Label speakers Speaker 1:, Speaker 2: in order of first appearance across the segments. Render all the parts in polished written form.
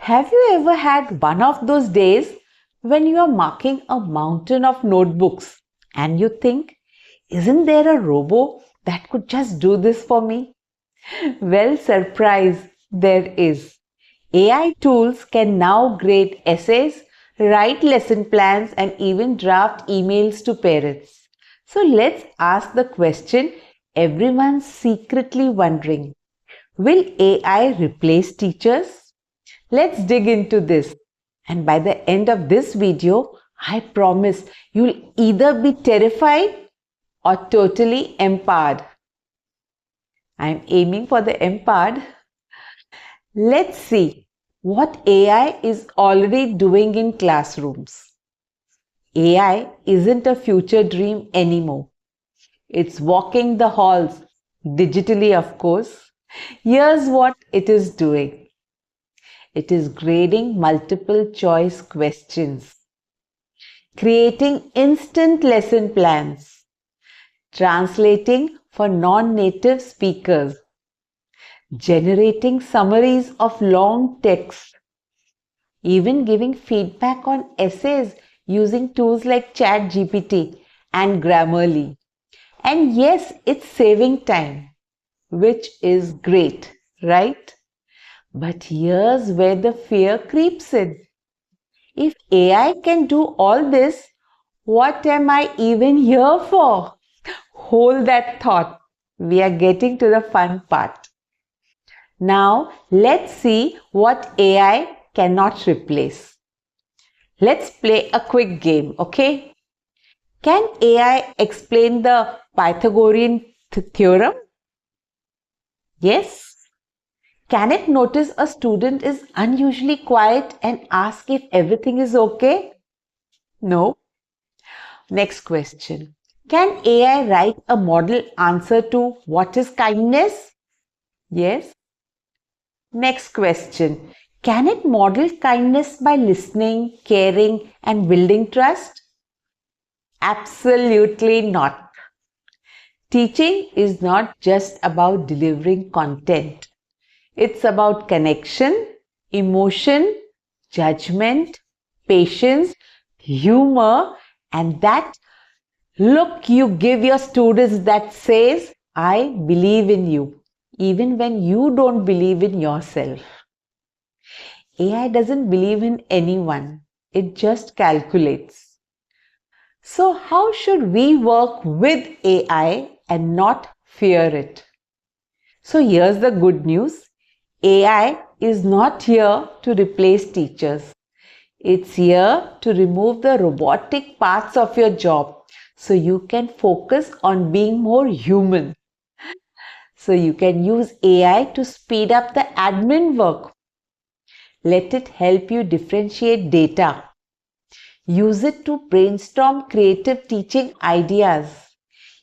Speaker 1: Have you ever had one of those days when you are marking a mountain of notebooks and you think, isn't there a robo that could just do this for me? Well, surprise, there is. AI tools can now grade essays, write lesson plans, and even draft emails to parents. So let's ask the question everyone's secretly wondering. Will AI replace teachers? Let's dig into this. And by the end of this video, I promise you'll either be terrified or totally empowered. I'm aiming for the empowered. Let's see what AI is already doing in classrooms. AI isn't a future dream anymore. It's walking the halls, digitally of course. Here's what it is doing. It is grading multiple choice questions, creating instant lesson plans, translating for non-native speakers, generating summaries of long text, even giving feedback on essays using tools like ChatGPT and Grammarly. And yes, it's saving time, which is great, right? But here's where the fear creeps in. If AI can do all this, what am I even here for? Hold that thought. We are getting to the fun part. Now, let's see what AI cannot replace. Let's play a quick game, okay? Can AI explain the Pythagorean theorem? Yes. Can it notice a student is unusually quiet and ask if everything is okay? No. Next question. Can AI write a model answer to what is kindness? Yes. Next question. Can it model kindness by listening, caring, and building trust? Absolutely not. Teaching is not just about delivering content. It's about connection, emotion, judgment, patience, humor, and that look you give your students that says, I believe in you, even when you don't believe in yourself. AI doesn't believe in anyone. It just calculates. So how should we work with AI and not fear it? So here's the good news. AI is not here to replace teachers. It's here to remove the robotic parts of your job so you can focus on being more human. So you can use AI to speed up the admin work. Let it help you differentiate data. Use it to brainstorm creative teaching ideas.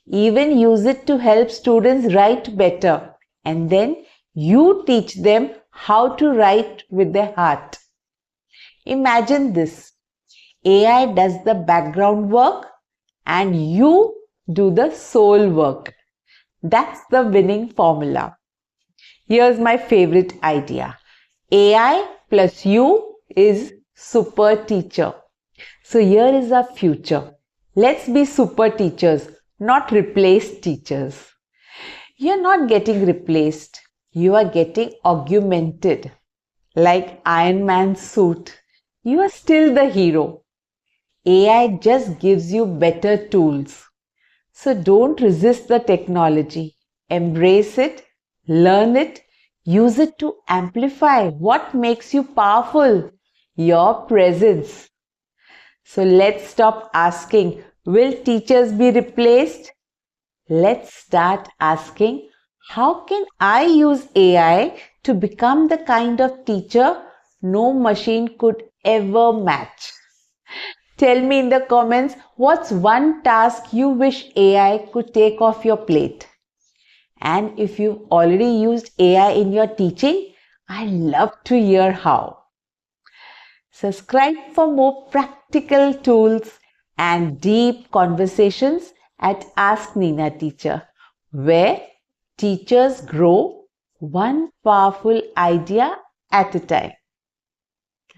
Speaker 1: Even use it to help students write better. And then you teach them how to write with their heart. Imagine this. AI does the background work and you do the soul work. That's the winning formula. Here's my favorite idea. AI plus you is super teacher. So here is our future. Let's be super teachers, not replace teachers. You're not getting replaced. You are getting augmented. Like Iron Man's suit. You are still the hero. AI just gives you better tools. So don't resist the technology. Embrace it, learn it, use it to amplify what makes you powerful, your presence. So let's stop asking, will teachers be replaced? Let's start asking, how can I use AI to become the kind of teacher no machine could ever match? Tell me in the comments, what's one task you wish AI could take off your plate? And if you've already used AI in your teaching, I'd love to hear how. Subscribe for more practical tools and deep conversations at Ask Neena Teacher, where teachers grow one powerful idea at a time.